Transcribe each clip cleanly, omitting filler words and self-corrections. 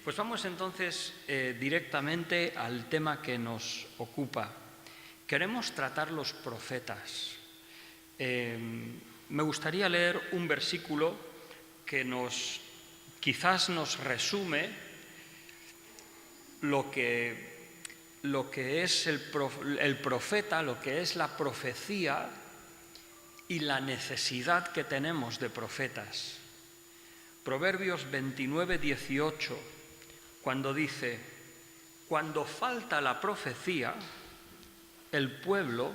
Pues vamos entonces directamente al tema que nos ocupa. Queremos tratar los profetas. Me gustaría leer un versículo que quizás nos resume lo que es el profeta, lo que es la profecía y la necesidad que tenemos de profetas. Proverbios 29, 18, cuando dice: cuando falta la profecía, el pueblo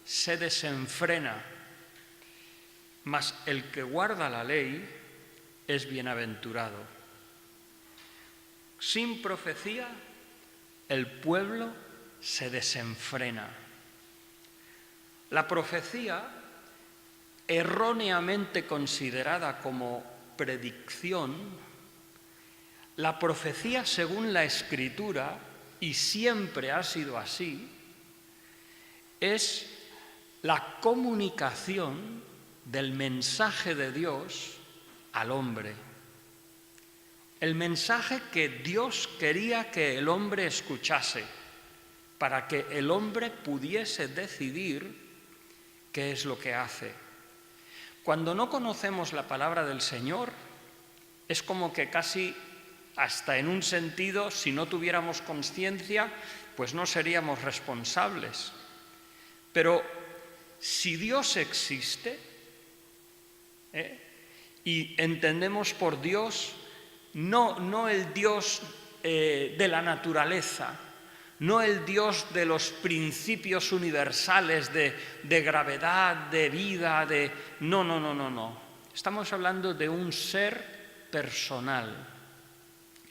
se desenfrena, mas el que guarda la ley es bienaventurado. Sin profecía, el pueblo se desenfrena. La profecía, erróneamente considerada como predicción, la profecía según la Escritura, y siempre ha sido así, es la comunicación del mensaje de Dios al hombre. El mensaje que Dios quería que el hombre escuchase, para que el hombre pudiese decidir qué es lo que hace. Cuando no conocemos la palabra del Señor, es como que casi, hasta en un sentido, si no tuviéramos conciencia, pues no seríamos responsables. Pero si Dios existe, y entendemos por Dios no el Dios de la naturaleza, no el Dios de los principios universales de gravedad, de vida, No. Estamos hablando de un ser personal.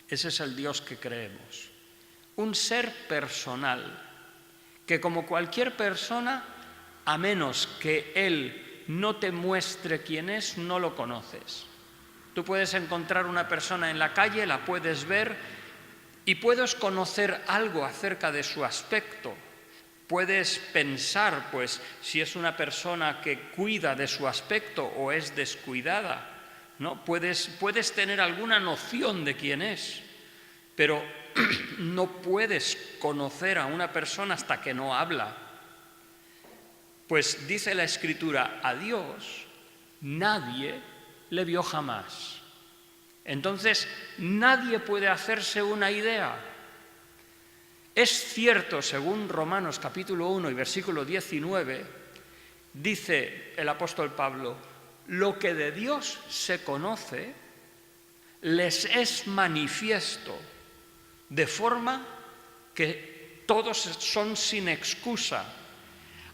Ese es el Dios que creemos. Un ser personal, que como cualquier persona, a menos que Él no te muestre quién es, no lo conoces. Tú puedes encontrar una persona en la calle, la puedes ver y puedes conocer algo acerca de su aspecto. Puedes pensar, pues, si es una persona que cuida de su aspecto o es descuidada, ¿no? Puedes tener alguna noción de quién es, pero no puedes conocer a una persona hasta que no habla. Pues dice la Escritura, a Dios nadie le vio jamás. Entonces, nadie puede hacerse una idea. Es cierto, según Romanos capítulo 1 y versículo 19, dice el apóstol Pablo, lo que de Dios se conoce les es manifiesto, de forma que todos son sin excusa.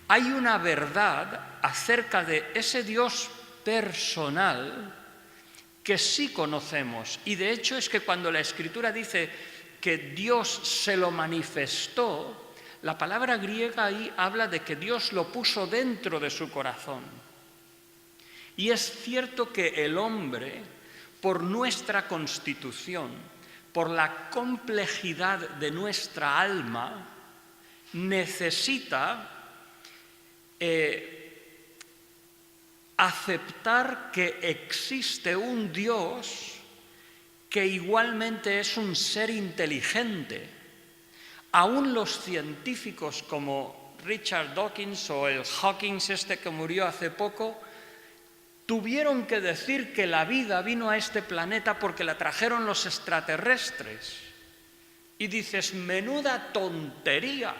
Hay una verdad acerca de ese Dios personal que sí conocemos, y de hecho es que cuando la Escritura dice que Dios se lo manifestó, la palabra griega ahí habla de que Dios lo puso dentro de su corazón. Y es cierto que el hombre, por nuestra constitución, por la complejidad de nuestra alma, necesita aceptar que existe un Dios que igualmente es un ser inteligente. Aún los científicos como Richard Dawkins o el Hawkins que murió hace poco, tuvieron que decir que la vida vino a este planeta porque la trajeron los extraterrestres. Y dices, menuda tontería.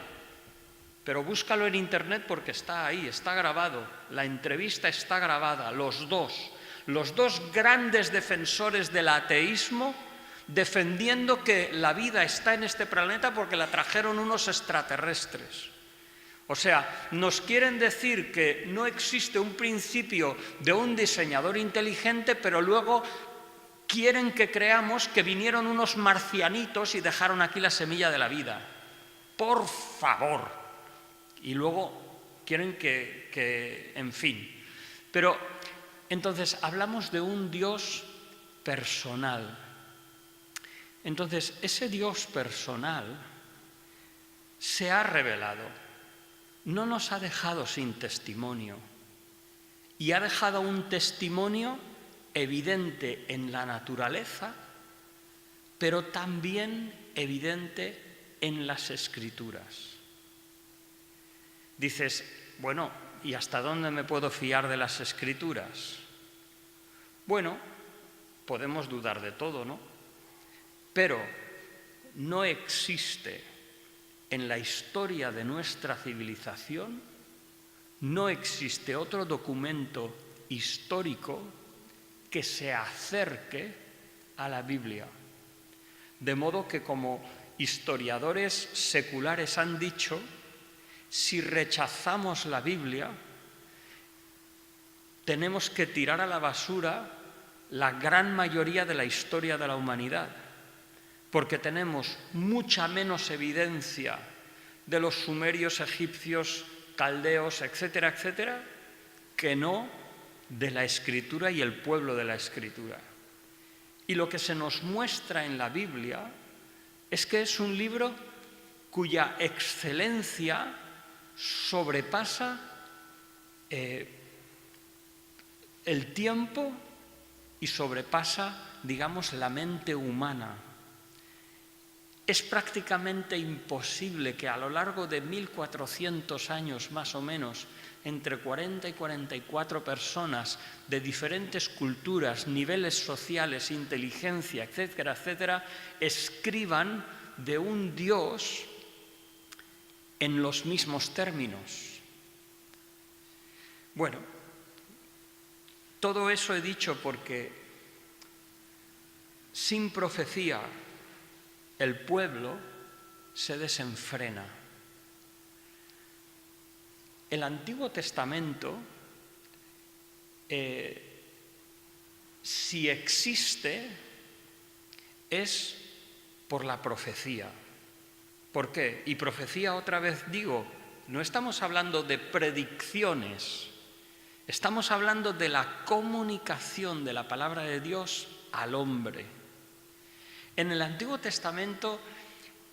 Pero búscalo en internet porque está ahí, está grabado. La entrevista está grabada, los dos grandes defensores del ateísmo, defendiendo que la vida está en este planeta porque la trajeron unos extraterrestres. O sea, nos quieren decir que no existe un principio de un diseñador inteligente, pero luego quieren que creamos que vinieron unos marcianitos y dejaron aquí la semilla de la vida. Por favor. Y luego quieren en fin. Pero entonces hablamos de un Dios personal. Entonces ese Dios personal se ha revelado, no nos ha dejado sin testimonio y ha dejado un testimonio evidente en la naturaleza pero también evidente en las Escrituras. Dices, bueno, ¿y hasta dónde me puedo fiar de las Escrituras? Bueno, podemos dudar de todo, ¿no? Pero no existe en la historia de nuestra civilización, no existe otro documento histórico que se acerque a la Biblia. De modo que, como historiadores seculares han dicho, si rechazamos la Biblia, tenemos que tirar a la basura la gran mayoría de la historia de la humanidad, porque tenemos mucha menos evidencia de los sumerios, egipcios, caldeos, etcétera, etcétera, que no de la Escritura y el pueblo de la Escritura. Y lo que se nos muestra en la Biblia es que es un libro cuya excelencia sobrepasa el tiempo y sobrepasa, digamos, la mente humana. Es prácticamente imposible que a lo largo de 1400 años más o menos, entre 40 y 44 personas de diferentes culturas, niveles sociales, inteligencia, etcétera, etcétera, escriban de un Dios en los mismos términos. Bueno, todo eso he dicho porque sin profecía el pueblo se desenfrena. El Antiguo Testamento, si existe, es por la profecía. ¿Por qué? Y profecía, otra vez digo, no estamos hablando de predicciones, estamos hablando de la comunicación de la palabra de Dios al hombre. En el Antiguo Testamento,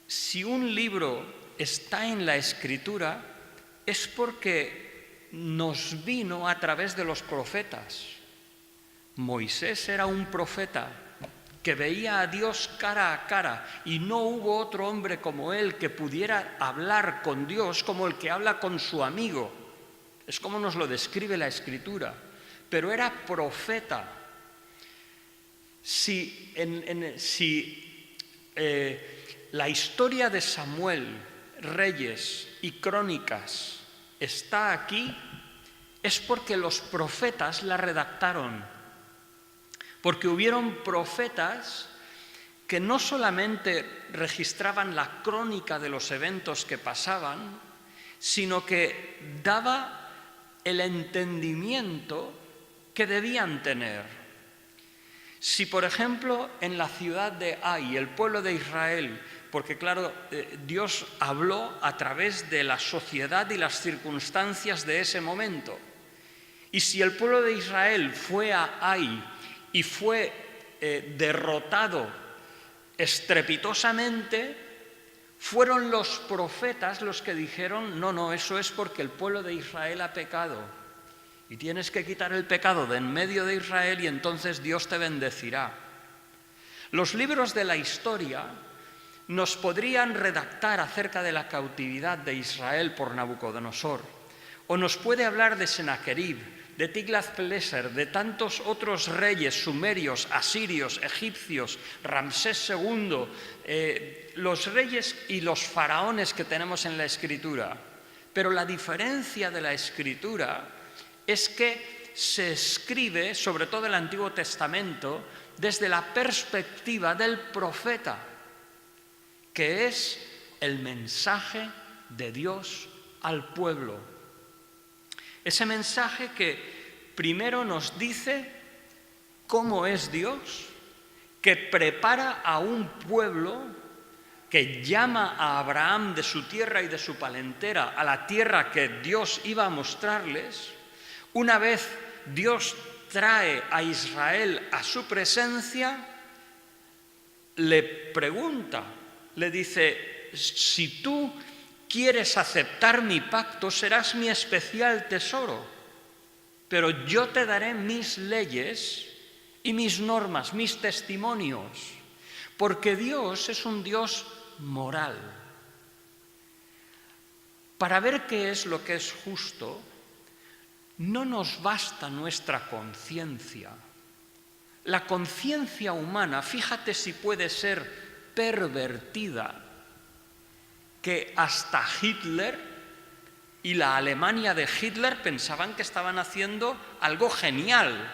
si un libro está en la Escritura, es porque nos vino a través de los profetas. Moisés era un profeta que veía a Dios cara a cara y no hubo otro hombre como él que pudiera hablar con Dios como el que habla con su amigo. Es como nos lo describe la Escritura. Pero era profeta. Si la historia de Samuel, Reyes y Crónicas está aquí, es porque los profetas la redactaron. Porque hubieron profetas que no solamente registraban la crónica de los eventos que pasaban, sino que daba el entendimiento que debían tener. Si, por ejemplo, en la ciudad de Ai, el pueblo de Israel, porque claro, Dios habló a través de la sociedad y las circunstancias de ese momento, y si el pueblo de Israel fue a Ai y fue derrotado estrepitosamente, fueron los profetas los que dijeron, no, eso es porque el pueblo de Israel ha pecado y tienes que quitar el pecado de en medio de Israel y entonces Dios te bendecirá. Los libros de la historia nos podrían redactar acerca de la cautividad de Israel por Nabucodonosor, o nos puede hablar de Sennacherib, de Tiglath-Pileser, de tantos otros reyes sumerios, asirios, egipcios, Ramsés II, los reyes y los faraones que tenemos en la Escritura. Pero la diferencia de la Escritura es que se escribe, sobre todo el Antiguo Testamento, desde la perspectiva del profeta, que es el mensaje de Dios al pueblo. Ese mensaje que primero nos dice cómo es Dios, que prepara a un pueblo, que llama a Abraham de su tierra y de su parentela a la tierra que Dios iba a mostrarles. Una vez Dios trae a Israel a su presencia, le pregunta, le dice, si tú quieres aceptar mi pacto, serás mi especial tesoro, pero yo te daré mis leyes y mis normas, mis testimonios, Porque Dios es un Dios moral. Para ver qué es lo que es justo, no nos basta nuestra conciencia. La conciencia humana, fíjate si puede ser pervertida, que hasta Hitler y la Alemania de Hitler pensaban que estaban haciendo algo genial,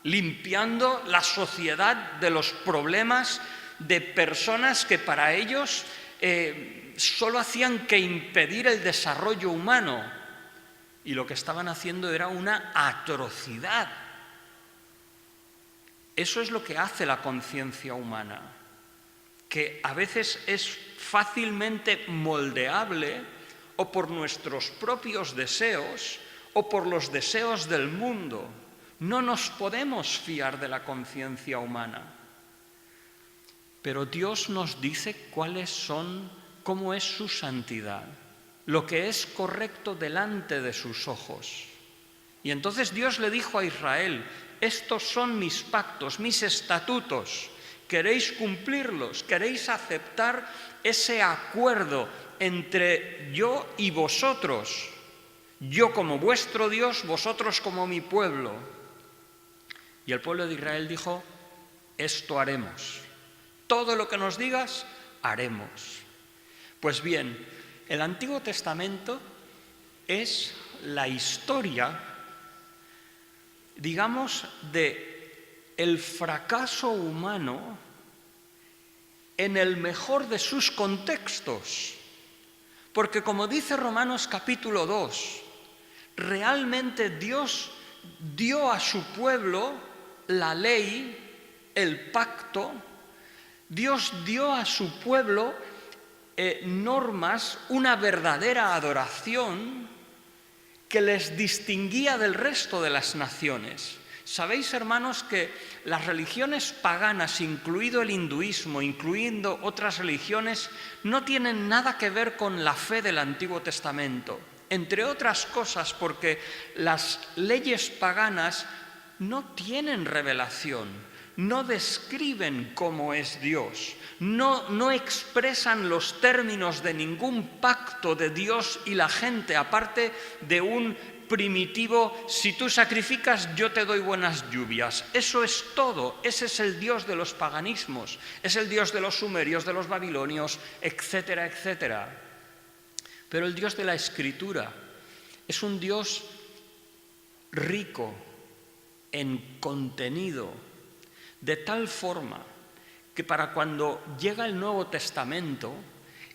limpiando la sociedad de los problemas de personas que para ellos solo hacían que impedir el desarrollo humano. Y lo que estaban haciendo era una atrocidad. Eso es lo que hace la conciencia humana, que a veces es fácilmente moldeable o por nuestros propios deseos o por los deseos del mundo. No nos podemos fiar de la conciencia humana. Pero Dios nos dice cómo es su santidad, lo que es correcto delante de sus ojos. Y entonces Dios le dijo a Israel: estos son mis pactos, mis estatutos. ¿Queréis cumplirlos? ¿Queréis aceptar ese acuerdo entre yo y vosotros? Yo como vuestro Dios, vosotros como mi pueblo. Y el pueblo de Israel dijo: esto haremos. Todo lo que nos digas, haremos. Pues bien, el Antiguo Testamento es la historia, digamos, de el fracaso humano en el mejor de sus contextos. Porque como dice Romanos capítulo 2, realmente Dios dio a su pueblo la ley, el pacto. Dios dio a su pueblo normas, una verdadera adoración que les distinguía del resto de las naciones. Sabéis, hermanos, que las religiones paganas, incluido el hinduismo, incluyendo otras religiones, no tienen nada que ver con la fe del Antiguo Testamento. Entre otras cosas porque las leyes paganas no tienen revelación, no describen cómo es Dios, no expresan los términos de ningún pacto de Dios y la gente, aparte de un primitivo: si tú sacrificas, yo te doy buenas lluvias. Eso es todo. Ese es el Dios de los paganismos, es el Dios de los sumerios, de los babilonios, etcétera, etcétera. Pero el Dios de la Escritura es un Dios rico en contenido, de tal forma que para cuando llega el Nuevo Testamento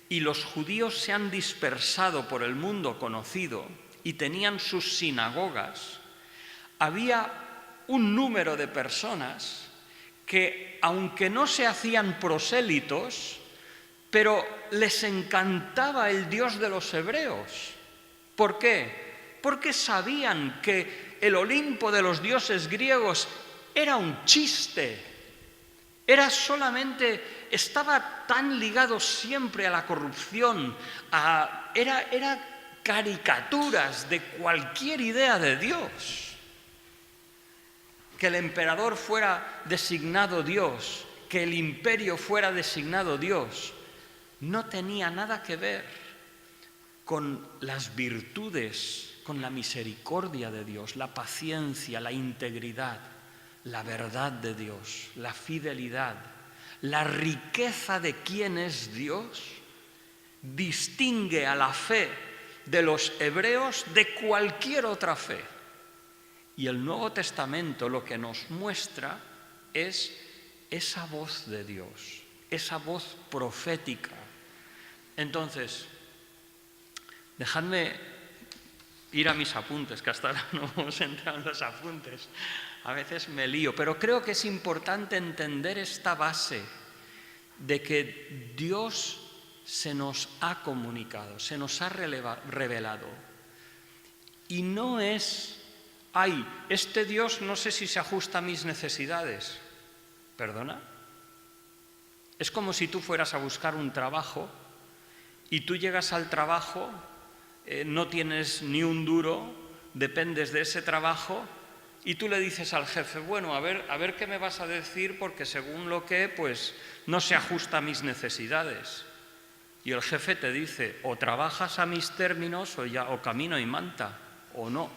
y los judíos se han dispersado por el mundo conocido y tenían sus sinagogas, había un número de personas que, aunque no se hacían prosélitos, pero les encantaba el Dios de los hebreos. ¿Por qué? Porque sabían que el Olimpo de los dioses griegos era un chiste, estaba tan ligado siempre a la corrupción, era caricaturas de cualquier idea de Dios. Que el emperador fuera designado Dios, que el imperio fuera designado Dios, no tenía nada que ver con las virtudes, con la misericordia de Dios, la paciencia, la integridad, la verdad de Dios, la fidelidad, la riqueza de quién es Dios, distingue a la fe de los hebreos de cualquier otra fe. Y el Nuevo Testamento lo que nos muestra es esa voz de Dios, esa voz profética. Entonces, dejadme ir a mis apuntes, que hasta ahora no hemos entrado en los apuntes. A veces me lío, pero creo que es importante entender esta base de que Dios se nos ha comunicado, se nos ha revelado. Y no es: este Dios no sé si se ajusta a mis necesidades. ¿Perdona? Es como si tú fueras a buscar un trabajo y tú llegas al trabajo, no tienes ni un duro, dependes de ese trabajo y tú le dices al jefe, bueno, a ver qué me vas a decir porque según lo que, pues no se ajusta a mis necesidades. Y el jefe te dice, o trabajas a mis términos o camino y manta, o no.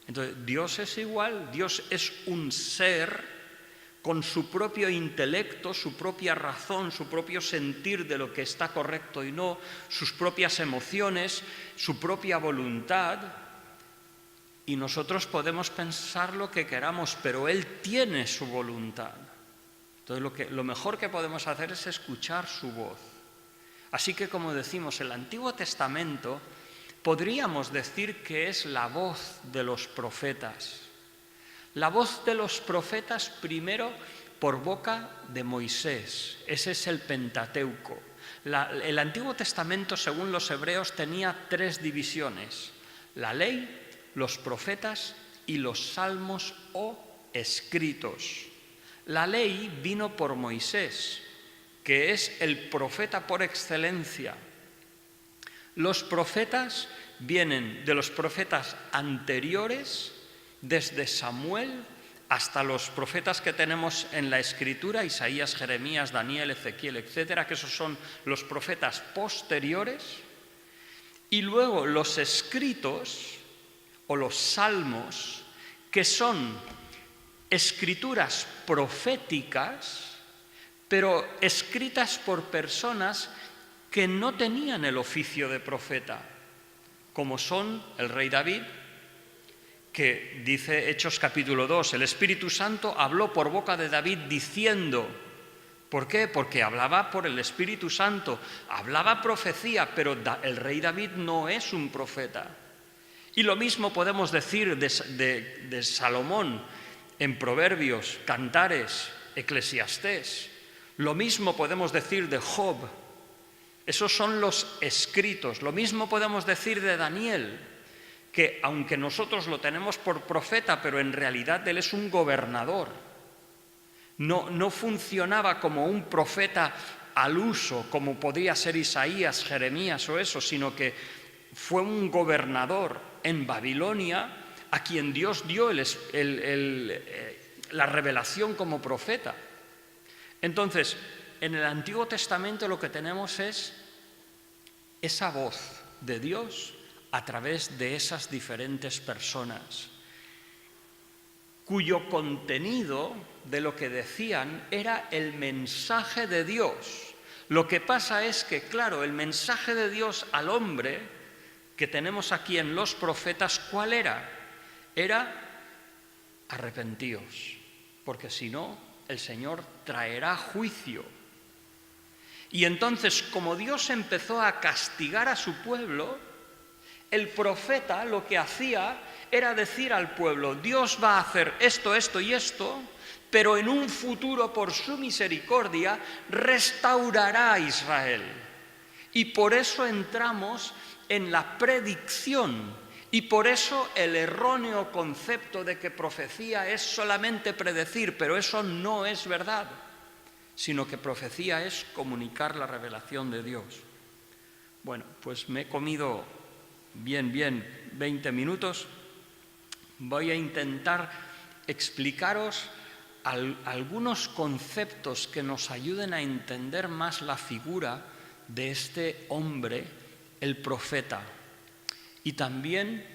Entonces, Dios es igual, Dios es un ser con su propio intelecto, su propia razón, su propio sentir de lo que está correcto y no, sus propias emociones, su propia voluntad. Y nosotros podemos pensar lo que queramos, pero Él tiene su voluntad. Entonces, lo mejor que podemos hacer es escuchar su voz. Así que, como decimos, el Antiguo Testamento podríamos decir que es la voz de los profetas. La voz de los profetas primero por boca de Moisés. Ese es el Pentateuco. El Antiguo Testamento, según los hebreos, tenía 3 divisiones: la ley, los profetas y los salmos o escritos. La ley vino por Moisés, que es el profeta por excelencia. Los profetas vienen de los profetas anteriores, desde Samuel hasta los profetas que tenemos en la Escritura, Isaías, Jeremías, Daniel, Ezequiel, etcétera, que esos son los profetas posteriores. Y luego los escritos o los salmos, que son escrituras proféticas, pero escritas por personas que no tenían el oficio de profeta, como son el rey David, que dice Hechos capítulo 2, el Espíritu Santo habló por boca de David diciendo, ¿por qué? Porque hablaba por el Espíritu Santo, hablaba profecía, pero el rey David no es un profeta. Y lo mismo podemos decir de Salomón en Proverbios, Cantares, Eclesiastés. Lo mismo podemos decir de Job. Esos son los escritos. Lo mismo podemos decir de Daniel, que aunque nosotros lo tenemos por profeta, pero en realidad él es un gobernador. No funcionaba como un profeta al uso, como podría ser Isaías, Jeremías o eso, sino que fue un gobernador en Babilonia a quien Dios dio la revelación como profeta. Entonces, en el Antiguo Testamento lo que tenemos es esa voz de Dios a través de esas diferentes personas, cuyo contenido de lo que decían era el mensaje de Dios. Lo que pasa es que, claro, el mensaje de Dios al hombre que tenemos aquí en los profetas, ¿cuál era? Era arrepentíos, porque si no, el Señor traerá juicio. Y entonces, como Dios empezó a castigar a su pueblo, el profeta lo que hacía era decir al pueblo, Dios va a hacer esto, esto y esto, pero en un futuro, por su misericordia, restaurará a Israel. Y por eso entramos en la predicción, y por eso el erróneo concepto de que profecía es solamente predecir, pero eso no es verdad, sino que profecía es comunicar la revelación de Dios. Bueno, pues me he comido bien 20 minutos. Voy a intentar explicaros algunos conceptos que nos ayuden a entender más la figura de este hombre, el profeta. Y también,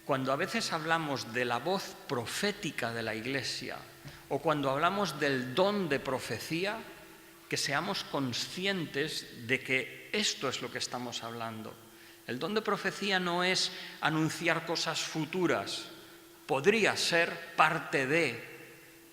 cuando a veces hablamos de la voz profética de la Iglesia o cuando hablamos del don de profecía, que seamos conscientes de que esto es lo que estamos hablando. El don de profecía no es anunciar cosas futuras, podría ser parte de,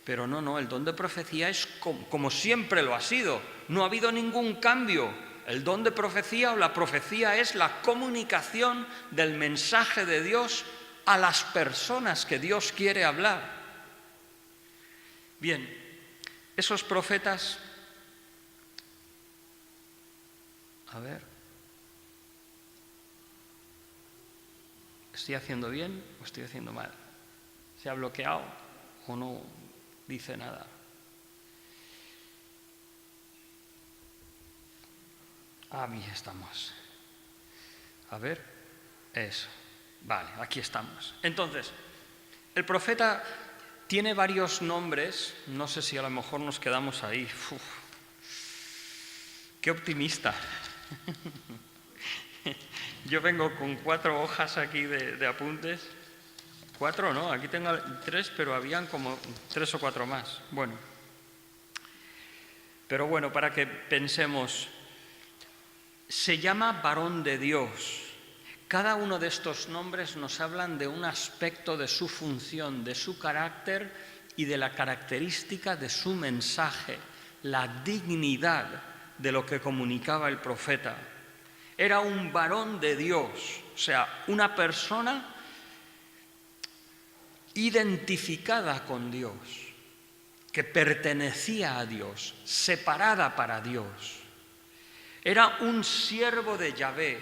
pero no, el don de profecía es como siempre lo ha sido, no ha habido ningún cambio. El don de profecía o la profecía es la comunicación del mensaje de Dios a las personas que Dios quiere hablar. Bien, esos profetas, a ver, ¿estoy haciendo bien o estoy haciendo mal? ¿Se ha bloqueado o no dice nada? Ahí estamos. A ver, eso. Vale, aquí estamos. Entonces, El profeta tiene varios nombres, no sé si a lo mejor nos quedamos ahí. Uf, ¡qué optimista! Yo vengo con 4 hojas aquí de apuntes. 4 no, aquí tengo 3, pero habían como 3 o 4 más. Bueno, pero bueno, para que pensemos, se llama varón de Dios. Cada uno de estos nombres nos hablan de un aspecto de su función, de su carácter y de la característica de su mensaje, la dignidad de lo que comunicaba el profeta. Era un varón de Dios, o sea, una persona identificada con Dios, que pertenecía a Dios, separada para Dios. Era un siervo de Yahvé,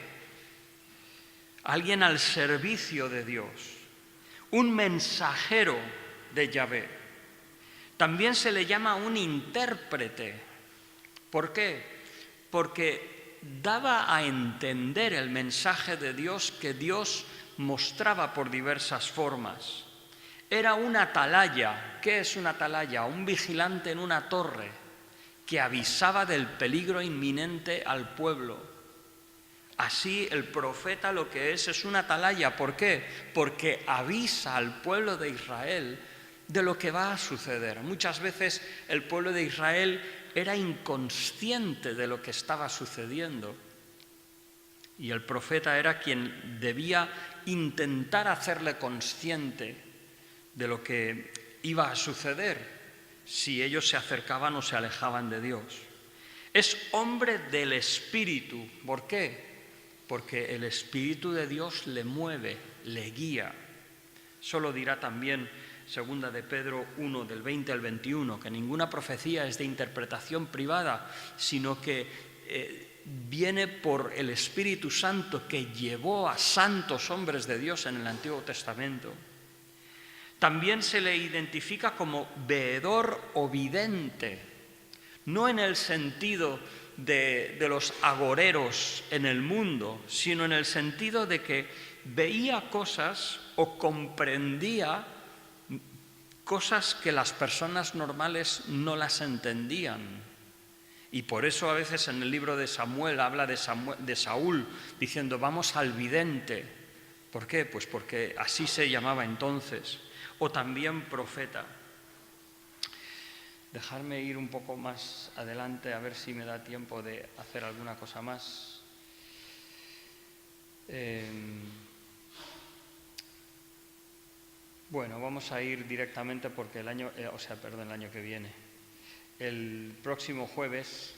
alguien al servicio de Dios, un mensajero de Yahvé. También se le llama un intérprete. ¿Por qué? Porque daba a entender el mensaje de Dios que Dios mostraba por diversas formas. Era un atalaya. ¿Qué es un atalaya? Un vigilante en una torre que avisaba del peligro inminente al pueblo. Así el profeta lo que es un atalaya. ¿Por qué? Porque avisa al pueblo de Israel de lo que va a suceder. Muchas veces el pueblo de Israel era inconsciente de lo que estaba sucediendo. Y el profeta era quien debía intentar hacerle consciente de lo que iba a suceder si ellos se acercaban o se alejaban de Dios. Es hombre del Espíritu. ¿Por qué? Porque el Espíritu de Dios le mueve, le guía. Eso lo dirá también segunda de Pedro 1, del 20 al 21, que ninguna profecía es de interpretación privada, sino que viene por el Espíritu Santo que llevó a santos hombres de Dios en el Antiguo Testamento. También se le identifica como veedor o vidente, no en el sentido de los agoreros en el mundo, sino en el sentido de que veía cosas o comprendía cosas que las personas normales no las entendían. Y por eso a veces en el libro de Samuel habla de Saúl diciendo vamos al vidente. ¿Por qué? Pues porque así se llamaba entonces. O también profeta. Dejarme ir un poco más adelante a ver si me da tiempo de hacer alguna cosa más. Bueno, vamos a ir directamente porque el año que viene. El próximo jueves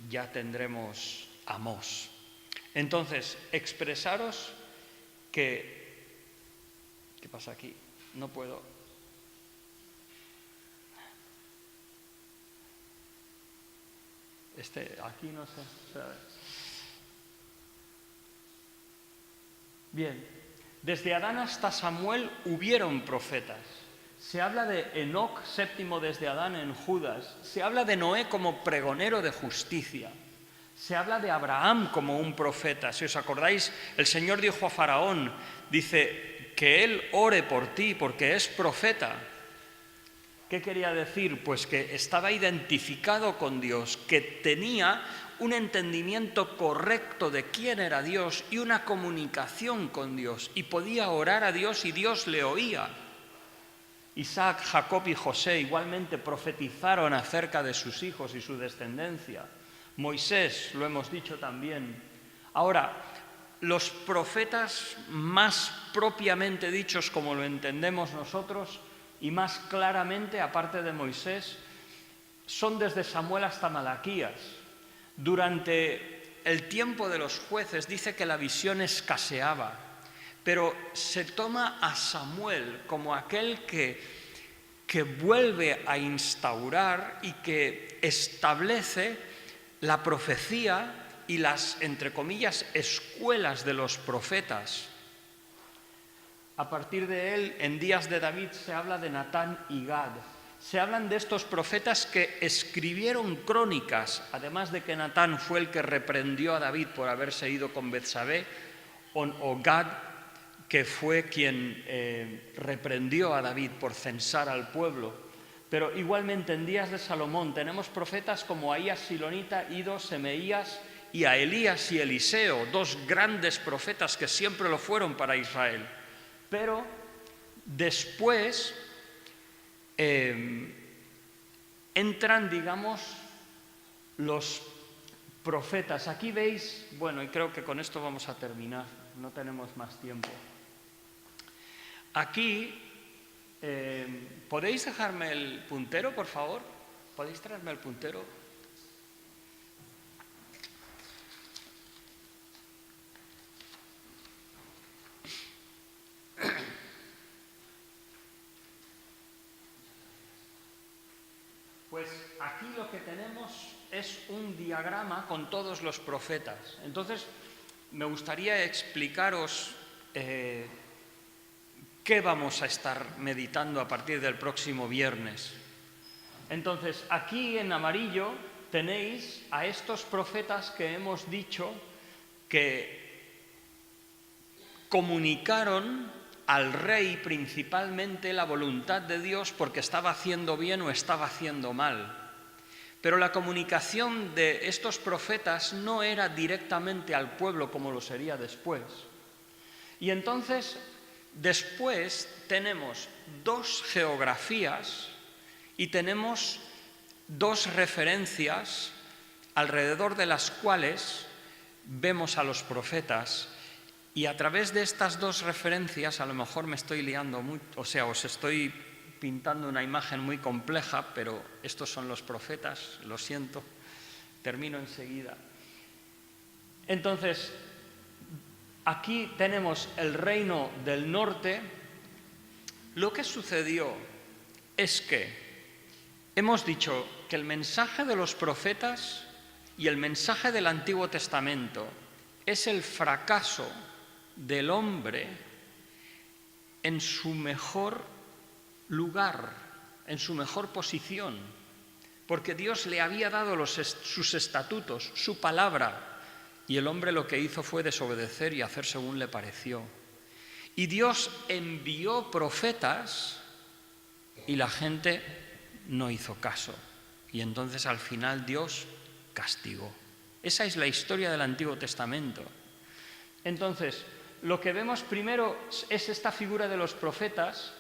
ya tendremos Amós. Entonces, expresaros que... ¿Qué pasa aquí? No puedo. Aquí no sé. Bien. Desde Adán hasta Samuel hubieron profetas. Se habla de Enoc, séptimo desde Adán en Judas. Se habla de Noé como pregonero de justicia. Se habla de Abraham como un profeta. Si os acordáis, el Señor dijo a Faraón, dice que él ore por ti porque es profeta. ¿Qué quería decir? Pues que estaba identificado con Dios, que tenía un entendimiento correcto de quién era Dios y una comunicación con Dios, y podía orar a Dios y Dios le oía. Isaac, Jacob y José igualmente profetizaron acerca de sus hijos y su descendencia. Moisés, lo hemos dicho también. Ahora, los profetas más propiamente dichos como lo entendemos nosotros y más claramente, aparte de Moisés, son desde Samuel hasta Malaquías. Durante el tiempo de los jueces dice que la visión escaseaba, pero se toma a Samuel como aquel que vuelve a instaurar y que establece la profecía y las, entre comillas, escuelas de los profetas. A partir de él, en días de David, se habla de Natán y Gad. Se hablan de estos profetas que escribieron crónicas, además de que Natán fue el que reprendió a David por haberse ido con Betsabé, o Gad, que fue quien reprendió a David por censar al pueblo. Pero igualmente en días de Salomón tenemos profetas como Ahías Silonita, Ido, Semeías y a Elías y Eliseo, dos grandes profetas que siempre lo fueron para Israel. Pero después entran, digamos, los profetas. Aquí veis, bueno, y creo que con esto vamos a terminar, no tenemos más tiempo. Aquí, ¿podéis dejarme el puntero, por favor? ¿Podéis traerme el puntero? Pues aquí lo que tenemos es un diagrama con todos los profetas. Entonces, me gustaría explicaros qué vamos a estar meditando a partir del próximo viernes. Entonces, aquí en amarillo tenéis a estos profetas que hemos dicho que comunicaron al rey principalmente la voluntad de Dios porque estaba haciendo bien o estaba haciendo mal. Pero la comunicación de estos profetas no era directamente al pueblo como lo sería después. Y entonces, después tenemos dos geografías y tenemos dos referencias alrededor de las cuales vemos a los profetas. Y a través de estas dos referencias, a lo mejor me estoy liando mucho, o sea, os estoy pintando una imagen muy compleja, pero estos son los profetas, lo siento, termino enseguida. Entonces, aquí tenemos el reino del norte. Lo que sucedió es que hemos dicho que el mensaje de los profetas y el mensaje del Antiguo Testamento es el fracaso del hombre en su mejor lugar, en su mejor posición, porque Dios le había dado sus estatutos, su palabra, y el hombre lo que hizo fue desobedecer y hacer según le pareció. Y Dios envió profetas y la gente no hizo caso, y entonces al final Dios castigó. Esa es la historia del Antiguo Testamento. Entonces, lo que vemos primero es esta figura de los profetas.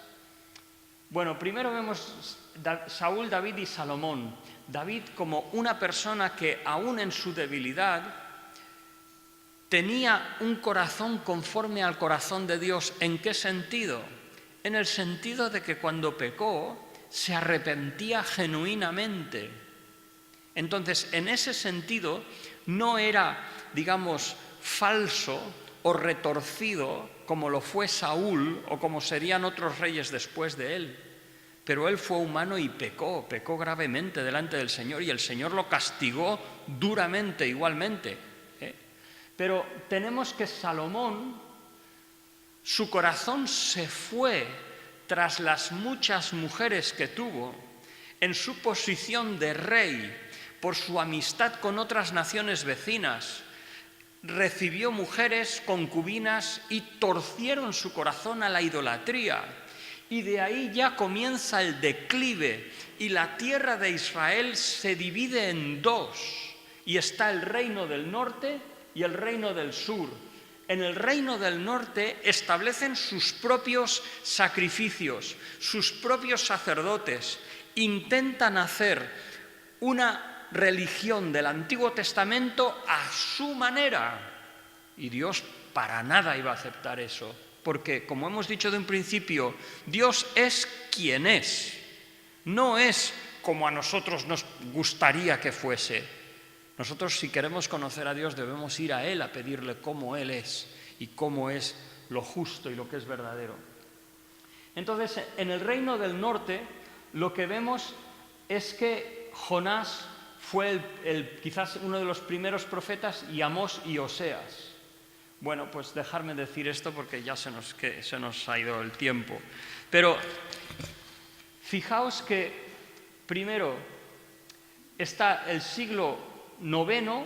Bueno, primero vemos Saúl, David y Salomón. David como una persona que aún en su debilidad tenía un corazón conforme al corazón de Dios. ¿En qué sentido? En el sentido de que cuando pecó se arrepentía genuinamente. Entonces, en ese sentido, no era, digamos, falso o retorcido como lo fue Saúl o como serían otros reyes después de él. Pero él fue humano y pecó gravemente delante del Señor y el Señor lo castigó duramente igualmente. Pero tenemos que Salomón, su corazón se fue tras las muchas mujeres que tuvo en su posición de rey por su amistad con otras naciones vecinas. Recibió mujeres, concubinas y torcieron su corazón a la idolatría. Y de ahí ya comienza el declive y la tierra de Israel se divide en dos. Y está el reino del norte y el reino del sur. En el reino del norte establecen sus propios sacrificios, sus propios sacerdotes. Intentan hacer una religión del Antiguo Testamento a su manera. Y Dios para nada iba a aceptar eso, porque, como hemos dicho de un principio, Dios es quien es, no es como a nosotros nos gustaría que fuese. Nosotros, si queremos conocer a Dios, debemos ir a Él a pedirle cómo Él es y cómo es lo justo y lo que es verdadero. Entonces, en el reino del norte, lo que vemos es que Jonás fue quizás uno de los primeros profetas, y Amós y Oseas. Bueno, pues dejarme decir esto porque ya se nos ha ido el tiempo. Pero fijaos que primero está el siglo IX,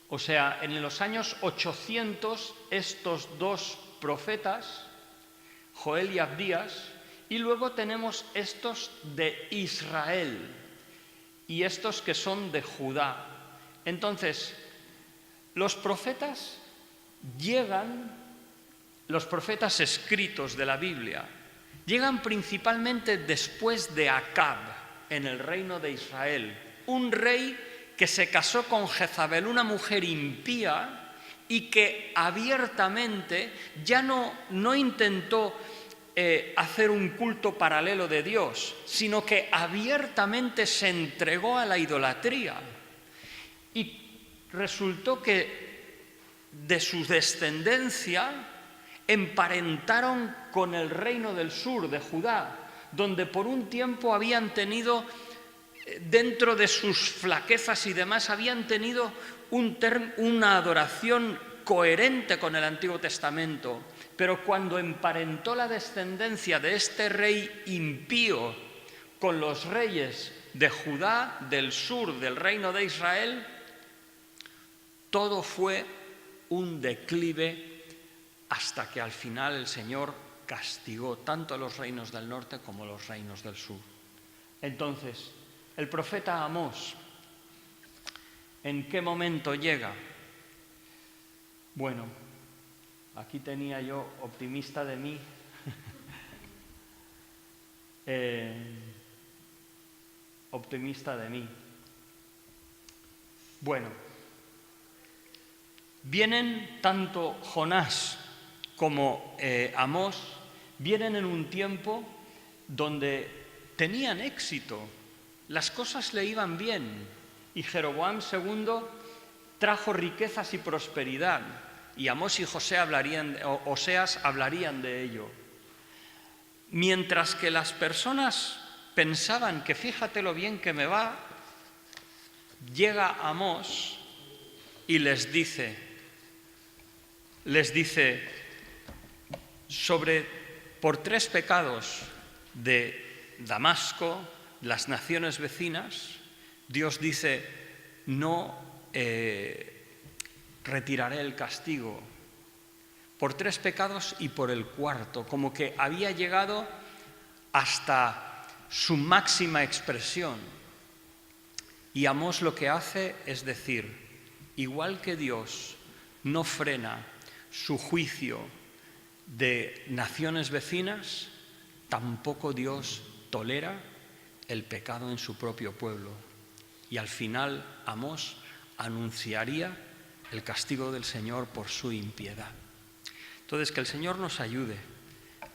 o sea, en los años 800 estos dos profetas, Joel y Abdías, y luego tenemos estos de Israel y estos que son de Judá. Entonces, los profetas escritos de la Biblia, llegan principalmente después de Acab en el reino de Israel, un rey que se casó con Jezabel, una mujer impía, y que abiertamente ya no intentó hacer un culto paralelo de Dios, sino que abiertamente se entregó a la idolatría. Y resultó que de su descendencia emparentaron con el reino del sur, de Judá, donde por un tiempo habían tenido, dentro de sus flaquezas y demás, habían tenido una adoración coherente con el Antiguo Testamento. Pero cuando emparentó la descendencia de este rey impío con los reyes de Judá, del sur, del reino de Israel, todo fue un declive hasta que al final el Señor castigó tanto a los reinos del norte como a los reinos del sur. Entonces, el profeta Amós, ¿en qué momento llega? Bueno, aquí tenía yo optimista de mí. Optimista de mí. Bueno, vienen tanto Jonás como Amós, vienen en un tiempo donde tenían éxito, las cosas le iban bien, y Jeroboam II trajo riquezas y prosperidad, y Amós y Oseas hablarían de ello. Mientras que las personas pensaban que fíjate lo bien que me va, llega Amós y les dice por 3 pecados de Damasco, las naciones vecinas, Dios dice, no retiraré el castigo. Por 3 pecados y por el 4, como que había llegado hasta su máxima expresión. Y Amós lo que hace es decir, igual que Dios no frena su juicio de naciones vecinas, tampoco Dios tolera el pecado en su propio pueblo. Y al final Amós anunciaría el castigo del Señor por su impiedad. Entonces, que el Señor nos ayude.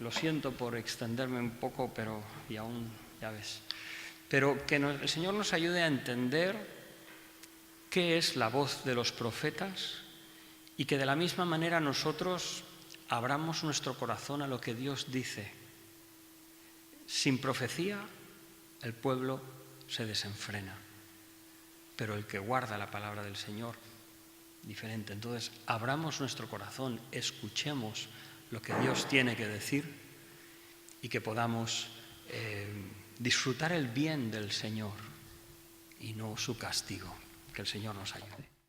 Lo siento por extenderme un poco, pero y aún, ya ves. Pero que el Señor nos ayude a entender qué es la voz de los profetas y que de la misma manera nosotros abramos nuestro corazón a lo que Dios dice. Sin profecía, el pueblo se desenfrena, pero el que guarda la palabra del Señor, diferente. Entonces, abramos nuestro corazón, escuchemos lo que Dios tiene que decir y que podamos disfrutar el bien del Señor y no su castigo. Que el Señor nos ayude.